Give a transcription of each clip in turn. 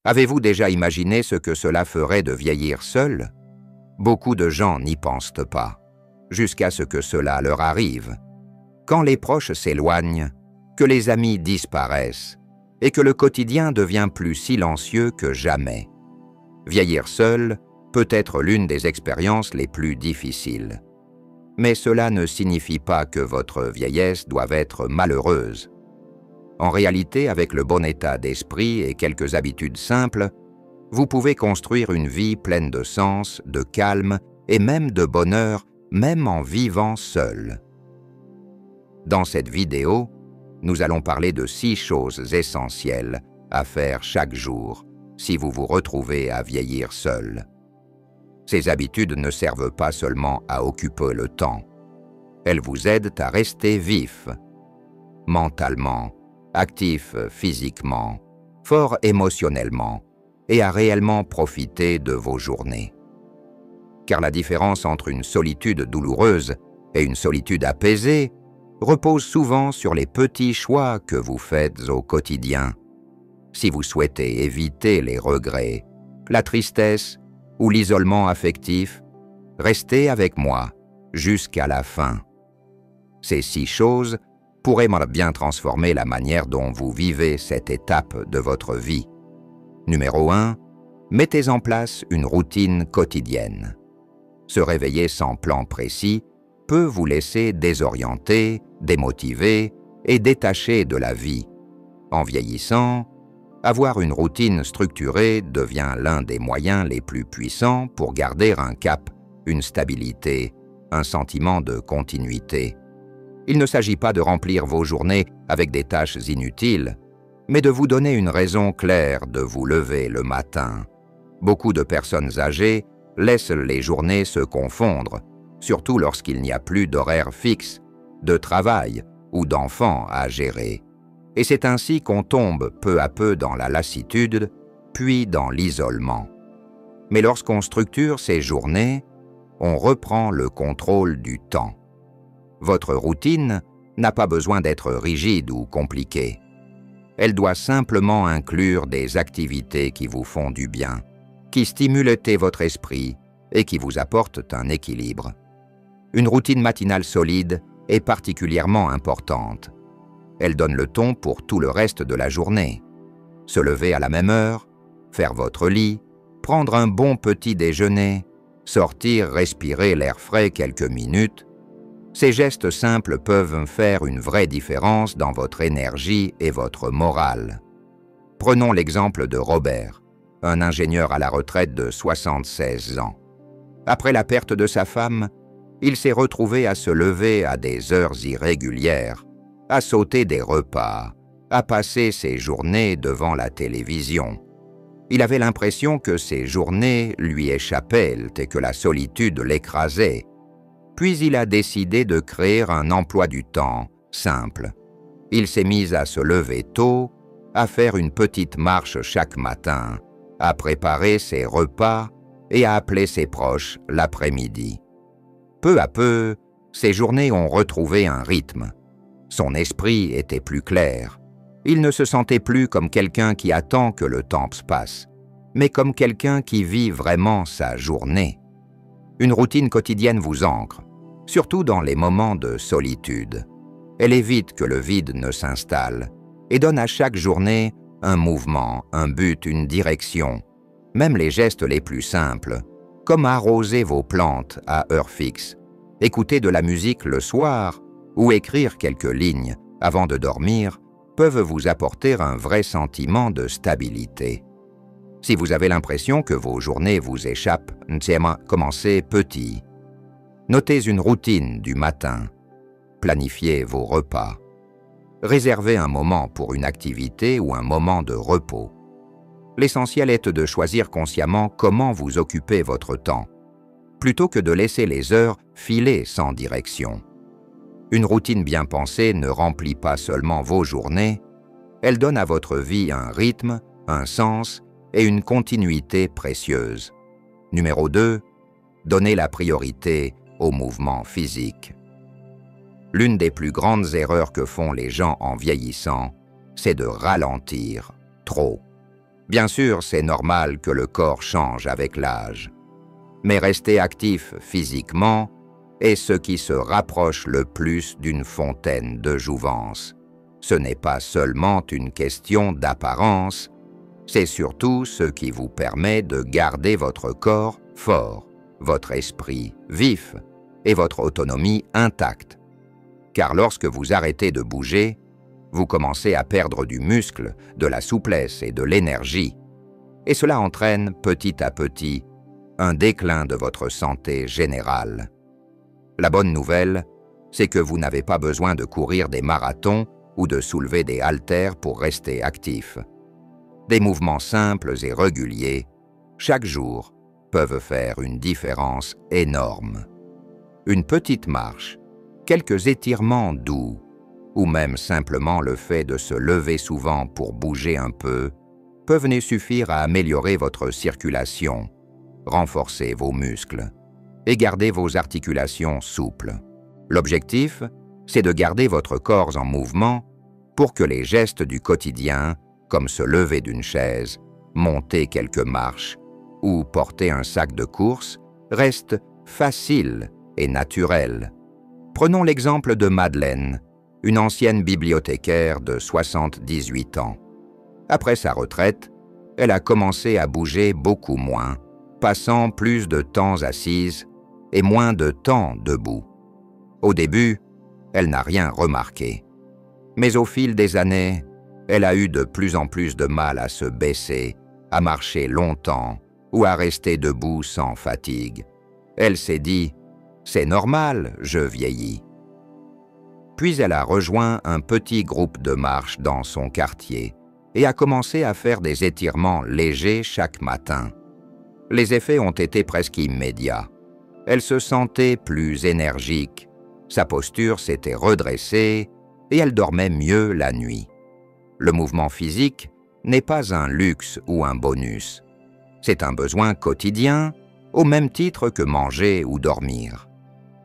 Avez-vous déjà imaginé ce que cela ferait de vieillir seul? Beaucoup de gens n'y pensent pas, jusqu'à ce que cela leur arrive. Quand les proches s'éloignent, que les amis disparaissent et que le quotidien devient plus silencieux que jamais. Vieillir seul peut être l'une des expériences les plus difficiles. Mais cela ne signifie pas que votre vieillesse doive être malheureuse. En réalité, avec le bon état d'esprit et quelques habitudes simples, vous pouvez construire une vie pleine de sens, de calme et même de bonheur, même en vivant seul. Dans cette vidéo, nous allons parler de 6 choses essentielles à faire chaque jour si vous vous retrouvez à vieillir seul. Ces habitudes ne servent pas seulement à occuper le temps. Elles vous aident à rester vif, mentalement, actif physiquement, fort émotionnellement et à réellement profiter de vos journées. Car la différence entre une solitude douloureuse et une solitude apaisée repose souvent sur les petits choix que vous faites au quotidien. Si vous souhaitez éviter les regrets, la tristesse ou l'isolement affectif, restez avec moi jusqu'à la fin. Ces 6 choses pourraient bien transformer la manière dont vous vivez cette étape de votre vie. Numéro 1, mettez en place une routine quotidienne. Se réveiller sans plan précis peut vous laisser désorienté, démotivé et détaché de la vie. En vieillissant, avoir une routine structurée devient l'un des moyens les plus puissants pour garder un cap, une stabilité, un sentiment de continuité. Il ne s'agit pas de remplir vos journées avec des tâches inutiles, mais de vous donner une raison claire de vous lever le matin. Beaucoup de personnes âgées laissent les journées se confondre, surtout lorsqu'il n'y a plus d'horaire fixe, de travail ou d'enfants à gérer. Et c'est ainsi qu'on tombe peu à peu dans la lassitude, puis dans l'isolement. Mais lorsqu'on structure ces journées, on reprend le contrôle du temps. Votre routine n'a pas besoin d'être rigide ou compliquée. Elle doit simplement inclure des activités qui vous font du bien, qui stimulent votre esprit et qui vous apportent un équilibre. Une routine matinale solide est particulièrement importante. Elle donne le ton pour tout le reste de la journée. Se lever à la même heure, faire votre lit, prendre un bon petit déjeuner, sortir respirer l'air frais quelques minutes, ces gestes simples peuvent faire une vraie différence dans votre énergie et votre morale. Prenons l'exemple de Robert, un ingénieur à la retraite de 76 ans. Après la perte de sa femme, il s'est retrouvé à se lever à des heures irrégulières, à sauter des repas, à passer ses journées devant la télévision. Il avait l'impression que ses journées lui échappaient et que la solitude l'écrasait. Puis il a décidé de créer un emploi du temps simple. Il s'est mis à se lever tôt, à faire une petite marche chaque matin, à préparer ses repas et à appeler ses proches l'après-midi. Peu à peu, ses journées ont retrouvé un rythme. Son esprit était plus clair. Il ne se sentait plus comme quelqu'un qui attend que le temps passe, mais comme quelqu'un qui vit vraiment sa journée. Une routine quotidienne vous ancre, surtout dans les moments de solitude. Elle évite que le vide ne s'installe et donne à chaque journée un mouvement, un but, une direction. Même les gestes les plus simples, comme arroser vos plantes à heure fixe, écouter de la musique le soir ou écrire quelques lignes avant de dormir, peuvent vous apporter un vrai sentiment de stabilité. Si vous avez l'impression que vos journées vous échappent, commencez petit. Notez une routine du matin. Planifiez vos repas. Réservez un moment pour une activité ou un moment de repos. L'essentiel est de choisir consciemment comment vous occupez votre temps, plutôt que de laisser les heures filer sans direction. Une routine bien pensée ne remplit pas seulement vos journées, elle donne à votre vie un rythme, un sens et une continuité précieuse. Numéro 2, donnez la priorité au mouvement physique. L'une des plus grandes erreurs que font les gens en vieillissant, c'est de ralentir trop. Bien sûr, c'est normal que le corps change avec l'âge. Mais rester actif physiquement est ce qui se rapproche le plus d'une fontaine de jouvence. Ce n'est pas seulement une question d'apparence, c'est surtout ce qui vous permet de garder votre corps fort, votre esprit vif et votre autonomie intacte. Car lorsque vous arrêtez de bouger, vous commencez à perdre du muscle, de la souplesse et de l'énergie. Et cela entraîne petit à petit un déclin de votre santé générale. La bonne nouvelle, c'est que vous n'avez pas besoin de courir des marathons ou de soulever des haltères pour rester actif. Des mouvements simples et réguliers, chaque jour, peuvent faire une différence énorme. Une petite marche, quelques étirements doux, ou même simplement le fait de se lever souvent pour bouger un peu, peuvent venir suffire à améliorer votre circulation, renforcer vos muscles et garder vos articulations souples. L'objectif, c'est de garder votre corps en mouvement pour que les gestes du quotidien, comme se lever d'une chaise, monter quelques marches ou porter un sac de course, restent faciles et naturels. Prenons l'exemple de Madeleine, une ancienne bibliothécaire de 78 ans. Après sa retraite, elle a commencé à bouger beaucoup moins, passant plus de temps assise et moins de temps debout. Au début, elle n'a rien remarqué. Mais au fil des années, elle a eu de plus en plus de mal à se baisser, à marcher longtemps ou à rester debout sans fatigue. Elle s'est dit « C'est normal, je vieillis ». Puis elle a rejoint un petit groupe de marche dans son quartier et a commencé à faire des étirements légers chaque matin. Les effets ont été presque immédiats. Elle se sentait plus énergique, sa posture s'était redressée et elle dormait mieux la nuit. Le mouvement physique n'est pas un luxe ou un bonus. C'est un besoin quotidien, au même titre que manger ou dormir.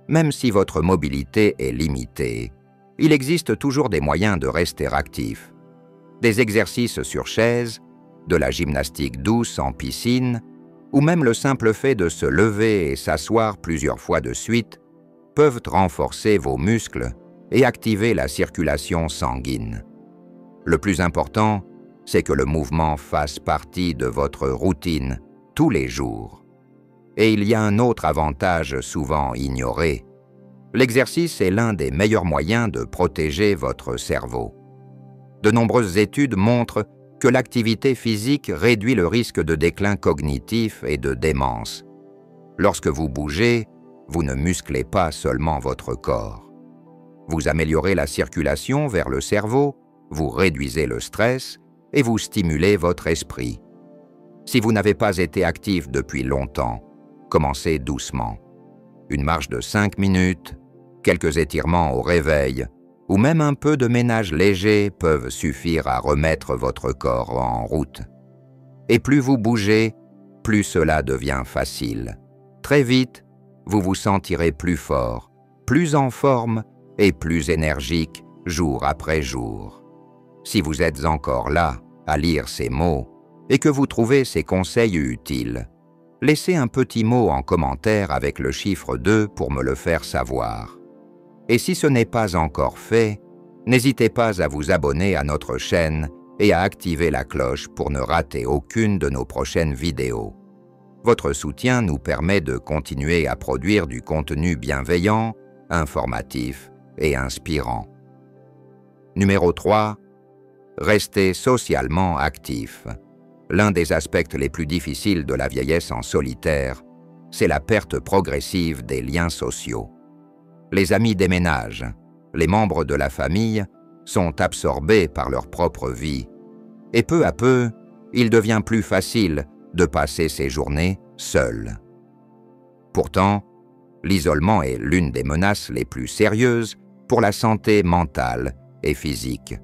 Même si votre mobilité est limitée, il existe toujours des moyens de rester actif. Des exercices sur chaise, de la gymnastique douce en piscine, ou même le simple fait de se lever et s'asseoir plusieurs fois de suite, peuvent renforcer vos muscles et activer la circulation sanguine. Le plus important, c'est que le mouvement fasse partie de votre routine tous les jours. Et il y a un autre avantage souvent ignoré. L'exercice est l'un des meilleurs moyens de protéger votre cerveau. De nombreuses études montrent que l'activité physique réduit le risque de déclin cognitif et de démence. Lorsque vous bougez, vous ne musclez pas seulement votre corps. Vous améliorez la circulation vers le cerveau, vous réduisez le stress et vous stimulez votre esprit. Si vous n'avez pas été actif depuis longtemps, commencez doucement. Une marche de 5 minutes, quelques étirements au réveil, ou même un peu de ménage léger peuvent suffire à remettre votre corps en route. Et plus vous bougez, plus cela devient facile. Très vite, vous vous sentirez plus fort, plus en forme et plus énergique jour après jour. Si vous êtes encore là à lire ces mots et que vous trouvez ces conseils utiles, laissez un petit mot en commentaire avec le chiffre 2 pour me le faire savoir. Et si ce n'est pas encore fait, n'hésitez pas à vous abonner à notre chaîne et à activer la cloche pour ne rater aucune de nos prochaines vidéos. Votre soutien nous permet de continuer à produire du contenu bienveillant, informatif et inspirant. Numéro 3. Restez socialement actif. L'un des aspects les plus difficiles de la vieillesse en solitaire, c'est la perte progressive des liens sociaux. Les amis déménagent, les membres de la famille sont absorbés par leur propre vie, et peu à peu, il devient plus facile de passer ses journées seul. Pourtant, l'isolement est l'une des menaces les plus sérieuses pour la santé mentale et physique.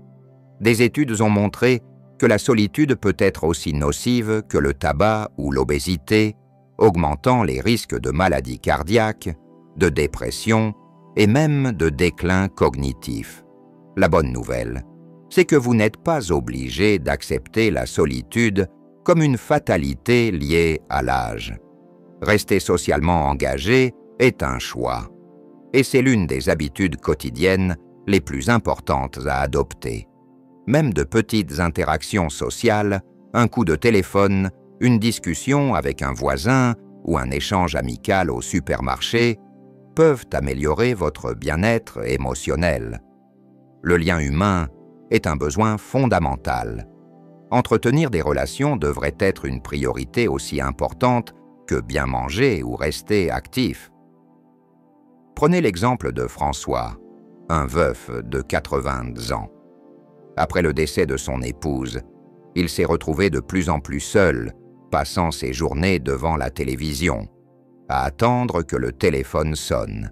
Des études ont montré que la solitude peut être aussi nocive que le tabac ou l'obésité, augmentant les risques de maladies cardiaques, de dépression et même de déclin cognitif. La bonne nouvelle, c'est que vous n'êtes pas obligé d'accepter la solitude comme une fatalité liée à l'âge. Rester socialement engagé est un choix, et c'est l'une des habitudes quotidiennes les plus importantes à adopter. Même de petites interactions sociales, un coup de téléphone, une discussion avec un voisin ou un échange amical au supermarché peuvent améliorer votre bien-être émotionnel. Le lien humain est un besoin fondamental. Entretenir des relations devrait être une priorité aussi importante que bien manger ou rester actif. Prenez l'exemple de François, un veuf de 80 ans. Après le décès de son épouse, il s'est retrouvé de plus en plus seul, passant ses journées devant la télévision, à attendre que le téléphone sonne.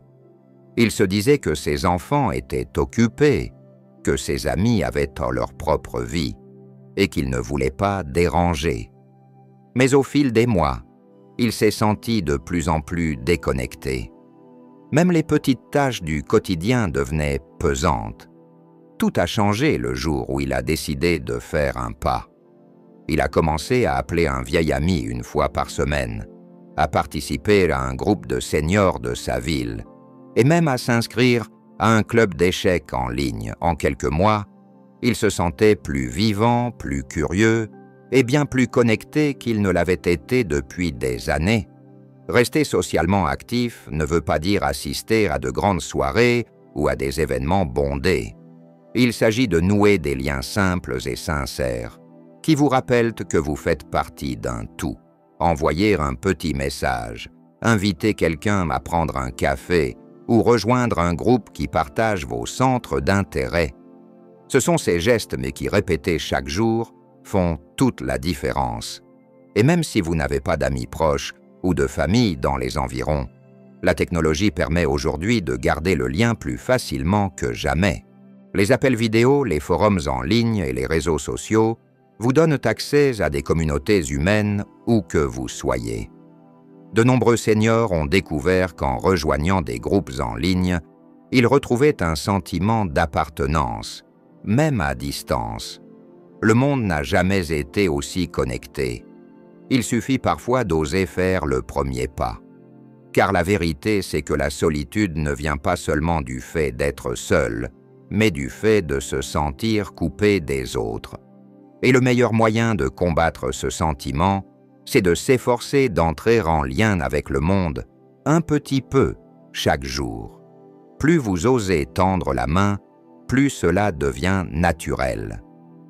Il se disait que ses enfants étaient occupés, que ses amis avaient leur propre vie, et qu'il ne voulait pas déranger. Mais au fil des mois, il s'est senti de plus en plus déconnecté. Même les petites tâches du quotidien devenaient pesantes. Tout a changé le jour où il a décidé de faire un pas. Il a commencé à appeler un vieil ami une fois par semaine, à participer à un groupe de seniors de sa ville, et même à s'inscrire à un club d'échecs en ligne. En quelques mois, il se sentait plus vivant, plus curieux, et bien plus connecté qu'il ne l'avait été depuis des années. Rester socialement actif ne veut pas dire assister à de grandes soirées ou à des événements bondés. Il s'agit de nouer des liens simples et sincères, qui vous rappellent que vous faites partie d'un tout. Envoyer un petit message, inviter quelqu'un à prendre un café ou rejoindre un groupe qui partage vos centres d'intérêt. Ce sont ces gestes, mais qui, répétés chaque jour, font toute la différence. Et même si vous n'avez pas d'amis proches ou de famille dans les environs, la technologie permet aujourd'hui de garder le lien plus facilement que jamais. Les appels vidéo, les forums en ligne et les réseaux sociaux vous donnent accès à des communautés humaines où que vous soyez. De nombreux seniors ont découvert qu'en rejoignant des groupes en ligne, ils retrouvaient un sentiment d'appartenance, même à distance. Le monde n'a jamais été aussi connecté. Il suffit parfois d'oser faire le premier pas. Car la vérité, c'est que la solitude ne vient pas seulement du fait d'être seul, mais du fait de se sentir coupé des autres. Et le meilleur moyen de combattre ce sentiment, c'est de s'efforcer d'entrer en lien avec le monde, un petit peu, chaque jour. Plus vous osez tendre la main, plus cela devient naturel.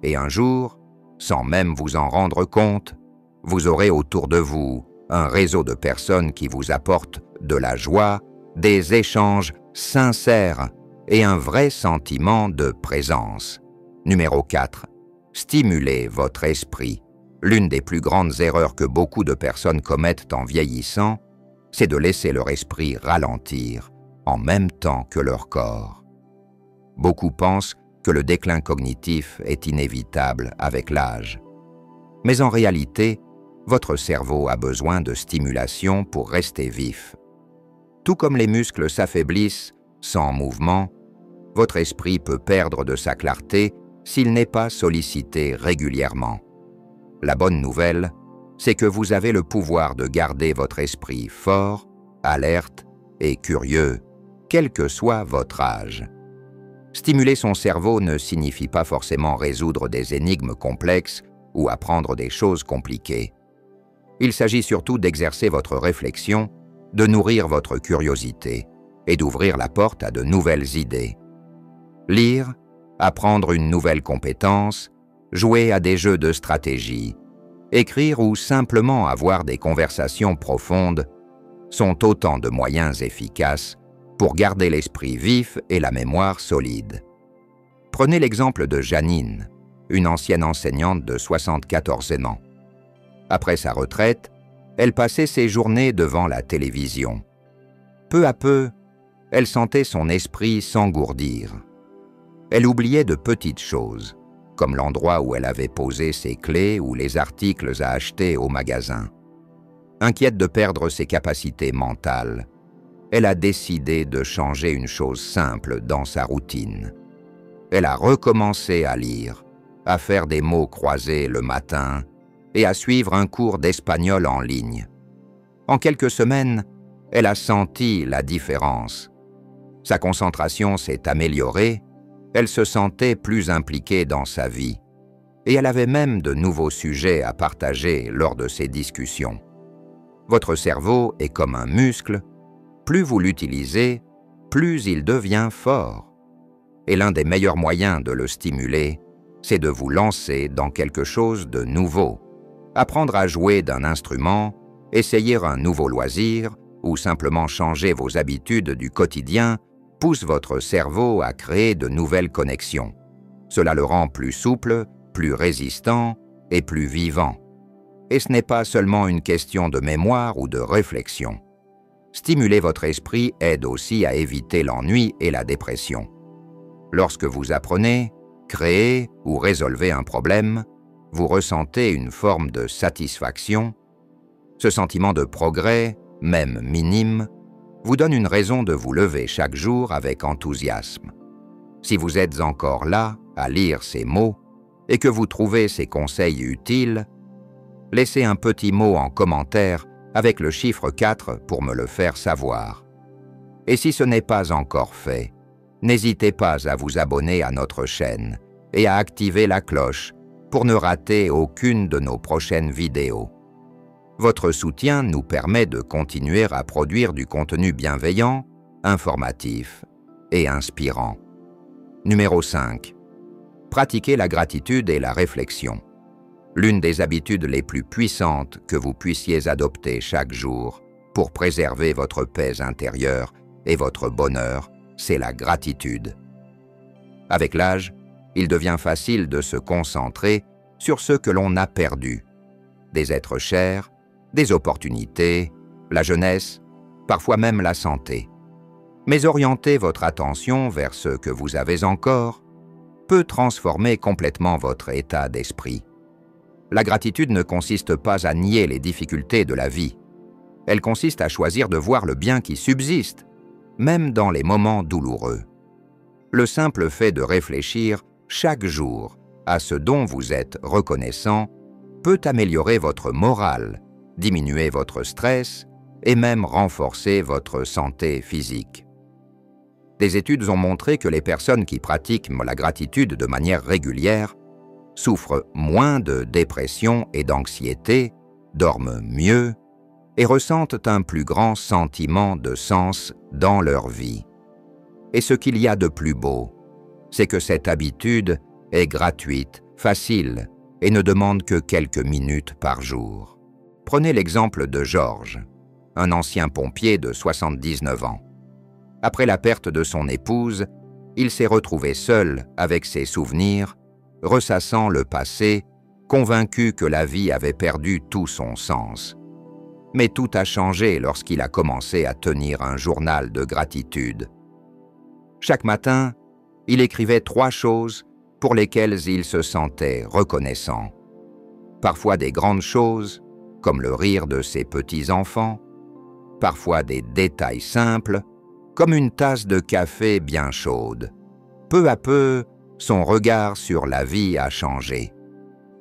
Et un jour, sans même vous en rendre compte, vous aurez autour de vous un réseau de personnes qui vous apportent de la joie, des échanges sincères et un vrai sentiment de présence. Numéro 4. Stimulez votre esprit. L'une des plus grandes erreurs que beaucoup de personnes commettent en vieillissant, c'est de laisser leur esprit ralentir en même temps que leur corps. Beaucoup pensent que le déclin cognitif est inévitable avec l'âge. Mais en réalité, votre cerveau a besoin de stimulation pour rester vif. Tout comme les muscles s'affaiblissent sans mouvement, votre esprit peut perdre de sa clarté s'il n'est pas sollicité régulièrement. La bonne nouvelle, c'est que vous avez le pouvoir de garder votre esprit fort, alerte et curieux, quel que soit votre âge. Stimuler son cerveau ne signifie pas forcément résoudre des énigmes complexes ou apprendre des choses compliquées. Il s'agit surtout d'exercer votre réflexion, de nourrir votre curiosité et d'ouvrir la porte à de nouvelles idées. Lire, apprendre une nouvelle compétence, jouer à des jeux de stratégie, écrire ou simplement avoir des conversations profondes sont autant de moyens efficaces pour garder l'esprit vif et la mémoire solide. Prenez l'exemple de Janine, une ancienne enseignante de 74 ans. Après sa retraite, elle passait ses journées devant la télévision. Peu à peu, elle sentait son esprit s'engourdir. Elle oubliait de petites choses, comme l'endroit où elle avait posé ses clés ou les articles à acheter au magasin. Inquiète de perdre ses capacités mentales, elle a décidé de changer une chose simple dans sa routine. Elle a recommencé à lire, à faire des mots croisés le matin et à suivre un cours d'espagnol en ligne. En quelques semaines, elle a senti la différence. Sa concentration s'est améliorée, elle se sentait plus impliquée dans sa vie, et elle avait même de nouveaux sujets à partager lors de ces discussions. Votre cerveau est comme un muscle, plus vous l'utilisez, plus il devient fort. Et l'un des meilleurs moyens de le stimuler, c'est de vous lancer dans quelque chose de nouveau. Apprendre à jouer d'un instrument, essayer un nouveau loisir ou simplement changer vos habitudes du quotidien pousse votre cerveau à créer de nouvelles connexions. Cela le rend plus souple, plus résistant et plus vivant. Et ce n'est pas seulement une question de mémoire ou de réflexion. Stimuler votre esprit aide aussi à éviter l'ennui et la dépression. Lorsque vous apprenez, créez ou résolvez un problème, vous ressentez une forme de satisfaction. Ce sentiment de progrès, même minime, vous donne une raison de vous lever chaque jour avec enthousiasme. Si vous êtes encore là à lire ces mots et que vous trouvez ces conseils utiles, laissez un petit mot en commentaire avec le chiffre 4 pour me le faire savoir. Et si ce n'est pas encore fait, n'hésitez pas à vous abonner à notre chaîne et à activer la cloche pour ne rater aucune de nos prochaines vidéos. Votre soutien nous permet de continuer à produire du contenu bienveillant, informatif et inspirant. Numéro 5. Pratiquez la gratitude et la réflexion. L'une des habitudes les plus puissantes que vous puissiez adopter chaque jour pour préserver votre paix intérieure et votre bonheur, c'est la gratitude. Avec l'âge, il devient facile de se concentrer sur ce que l'on a perdu. Des êtres chers, des opportunités, la jeunesse, parfois même la santé. Mais orienter votre attention vers ce que vous avez encore peut transformer complètement votre état d'esprit. La gratitude ne consiste pas à nier les difficultés de la vie. Elle consiste à choisir de voir le bien qui subsiste, même dans les moments douloureux. Le simple fait de réfléchir chaque jour à ce dont vous êtes reconnaissant peut améliorer votre morale, diminuer votre stress et même renforcer votre santé physique. Des études ont montré que les personnes qui pratiquent la gratitude de manière régulière souffrent moins de dépression et d'anxiété, dorment mieux et ressentent un plus grand sentiment de sens dans leur vie. Et ce qu'il y a de plus beau, c'est que cette habitude est gratuite, facile et ne demande que quelques minutes par jour. Prenez l'exemple de Georges, un ancien pompier de 79 ans. Après la perte de son épouse, il s'est retrouvé seul avec ses souvenirs, ressassant le passé, convaincu que la vie avait perdu tout son sens. Mais tout a changé lorsqu'il a commencé à tenir un journal de gratitude. Chaque matin, il écrivait 3 choses pour lesquelles il se sentait reconnaissant. Parfois des grandes choses, comme le rire de ses petits-enfants, parfois des détails simples, comme une tasse de café bien chaude. Peu à peu, son regard sur la vie a changé.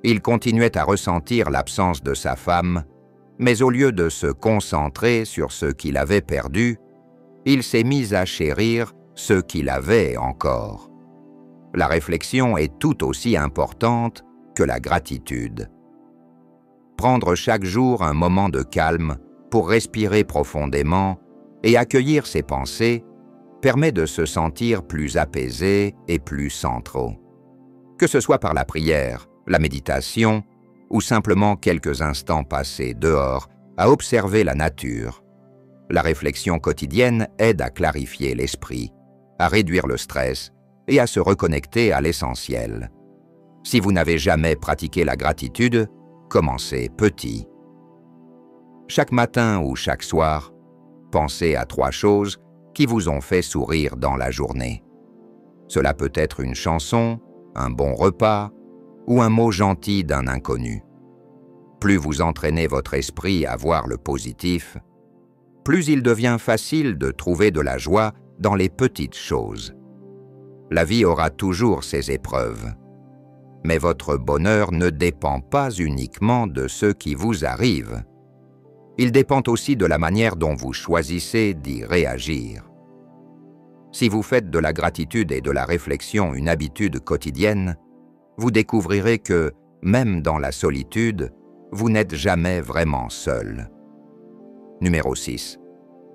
Il continuait à ressentir l'absence de sa femme, mais au lieu de se concentrer sur ce qu'il avait perdu, il s'est mis à chérir ce qu'il avait encore. La réflexion est tout aussi importante que la gratitude. Prendre chaque jour un moment de calme pour respirer profondément et accueillir ses pensées permet de se sentir plus apaisé et plus centré. Que ce soit par la prière, la méditation ou simplement quelques instants passés dehors à observer la nature, la réflexion quotidienne aide à clarifier l'esprit, à réduire le stress et à se reconnecter à l'essentiel. Si vous n'avez jamais pratiqué la gratitude, commencez petit. Chaque matin ou chaque soir, pensez à 3 choses qui vous ont fait sourire dans la journée. Cela peut être une chanson, un bon repas ou un mot gentil d'un inconnu. Plus vous entraînez votre esprit à voir le positif, plus il devient facile de trouver de la joie dans les petites choses. La vie aura toujours ses épreuves. Mais votre bonheur ne dépend pas uniquement de ce qui vous arrive. Il dépend aussi de la manière dont vous choisissez d'y réagir. Si vous faites de la gratitude et de la réflexion une habitude quotidienne, vous découvrirez que, même dans la solitude, vous n'êtes jamais vraiment seul. Numéro 6.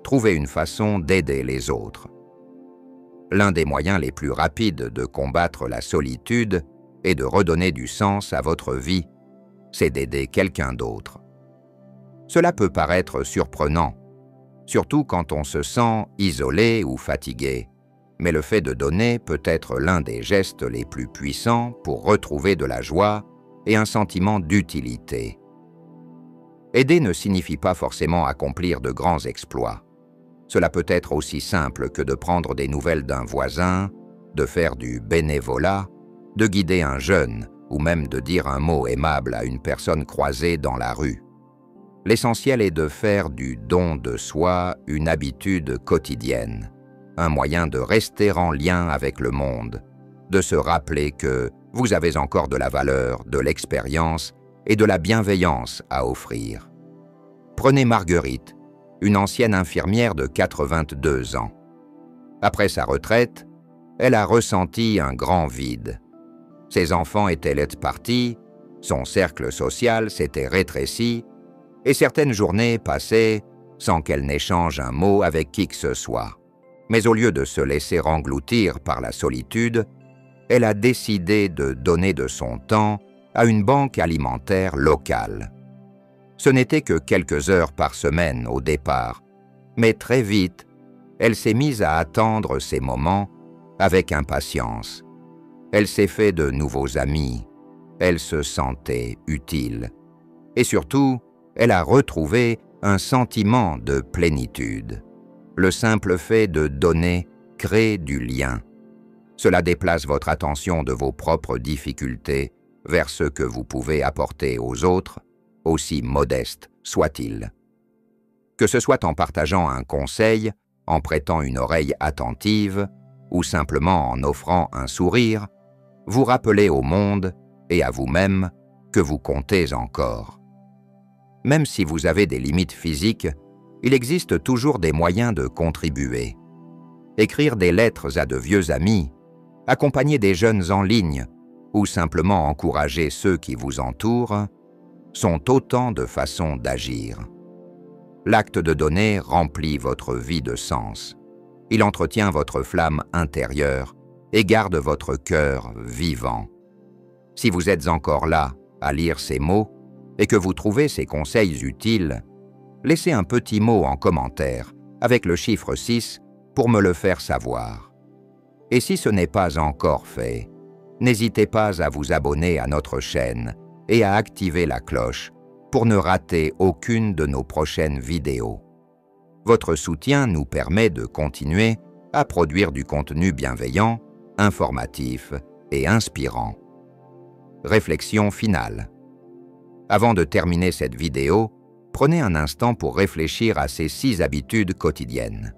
Trouvez une façon d'aider les autres. L'un des moyens les plus rapides de combattre la solitude et de redonner du sens à votre vie, c'est d'aider quelqu'un d'autre. Cela peut paraître surprenant, surtout quand on se sent isolé ou fatigué, mais le fait de donner peut être l'un des gestes les plus puissants pour retrouver de la joie et un sentiment d'utilité. Aider ne signifie pas forcément accomplir de grands exploits. Cela peut être aussi simple que de prendre des nouvelles d'un voisin, de faire du bénévolat, de guider un jeune ou même de dire un mot aimable à une personne croisée dans la rue. L'essentiel est de faire du don de soi une habitude quotidienne, un moyen de rester en lien avec le monde, de se rappeler que vous avez encore de la valeur, de l'expérience et de la bienveillance à offrir. Prenez Marguerite, une ancienne infirmière de 82 ans. Après sa retraite, elle a ressenti un grand vide. Ses enfants étaient partis, son cercle social s'était rétréci, et certaines journées passaient sans qu'elle n'échange un mot avec qui que ce soit. Mais au lieu de se laisser engloutir par la solitude, elle a décidé de donner de son temps à une banque alimentaire locale. Ce n'était que quelques heures par semaine au départ, mais très vite, elle s'est mise à attendre ces moments avec impatience. Elle s'est fait de nouveaux amis, elle se sentait utile. Et surtout, elle a retrouvé un sentiment de plénitude. Le simple fait de donner crée du lien. Cela déplace votre attention de vos propres difficultés vers ce que vous pouvez apporter aux autres, aussi modestes soient-ils. Que ce soit en partageant un conseil, en prêtant une oreille attentive, ou simplement en offrant un sourire, vous rappelez au monde et à vous-même que vous comptez encore. Même si vous avez des limites physiques, il existe toujours des moyens de contribuer. Écrire des lettres à de vieux amis, accompagner des jeunes en ligne ou simplement encourager ceux qui vous entourent sont autant de façons d'agir. L'acte de donner remplit votre vie de sens. Il entretient votre flamme intérieure et garde votre cœur vivant. Si vous êtes encore là à lire ces mots et que vous trouvez ces conseils utiles, laissez un petit mot en commentaire avec le chiffre 6 pour me le faire savoir. Et si ce n'est pas encore fait, n'hésitez pas à vous abonner à notre chaîne et à activer la cloche pour ne rater aucune de nos prochaines vidéos. Votre soutien nous permet de continuer à produire du contenu bienveillant, informatif et inspirant. Réflexion finale. Avant de terminer cette vidéo, prenez un instant pour réfléchir à ces 6 habitudes quotidiennes.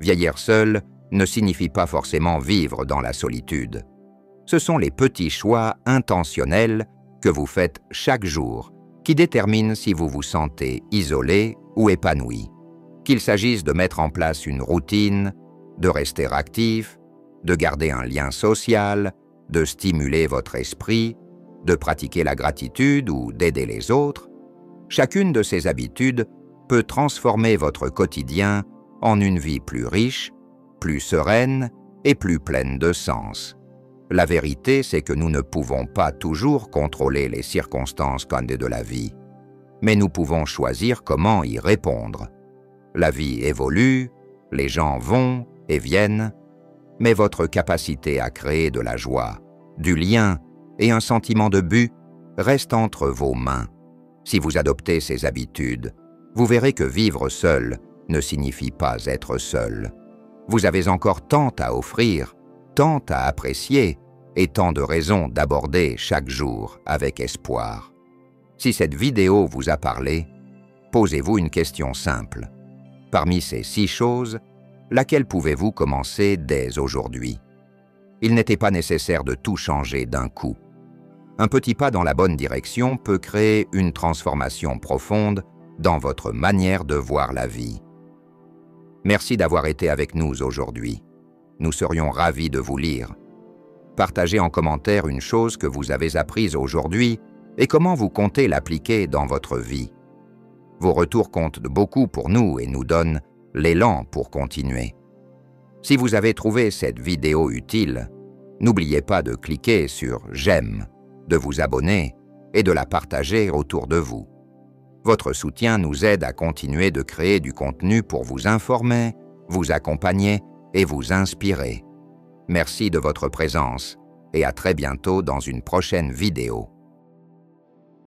Vieillir seul ne signifie pas forcément vivre dans la solitude. Ce sont les petits choix intentionnels que vous faites chaque jour qui déterminent si vous vous sentez isolé ou épanoui. Qu'il s'agisse de mettre en place une routine, de rester actif, de garder un lien social, de stimuler votre esprit, de pratiquer la gratitude ou d'aider les autres, chacune de ces habitudes peut transformer votre quotidien en une vie plus riche, plus sereine et plus pleine de sens. La vérité, c'est que nous ne pouvons pas toujours contrôler les circonstances de la vie, mais nous pouvons choisir comment y répondre. La vie évolue, les gens vont et viennent, mais votre capacité à créer de la joie, du lien et un sentiment de but reste entre vos mains. Si vous adoptez ces habitudes, vous verrez que vivre seul ne signifie pas être seul. Vous avez encore tant à offrir, tant à apprécier et tant de raisons d'aborder chaque jour avec espoir. Si cette vidéo vous a parlé, posez-vous une question simple. Parmi ces 6 choses, laquelle pouvez-vous commencer dès aujourd'hui? Il n'était pas nécessaire de tout changer d'un coup. Un petit pas dans la bonne direction peut créer une transformation profonde dans votre manière de voir la vie. Merci d'avoir été avec nous aujourd'hui. Nous serions ravis de vous lire. Partagez en commentaire une chose que vous avez apprise aujourd'hui et comment vous comptez l'appliquer dans votre vie. Vos retours comptent beaucoup pour nous et nous donnent l'élan pour continuer. Si vous avez trouvé cette vidéo utile, n'oubliez pas de cliquer sur « J'aime », de vous abonner et de la partager autour de vous. Votre soutien nous aide à continuer de créer du contenu pour vous informer, vous accompagner et vous inspirer. Merci de votre présence et à très bientôt dans une prochaine vidéo.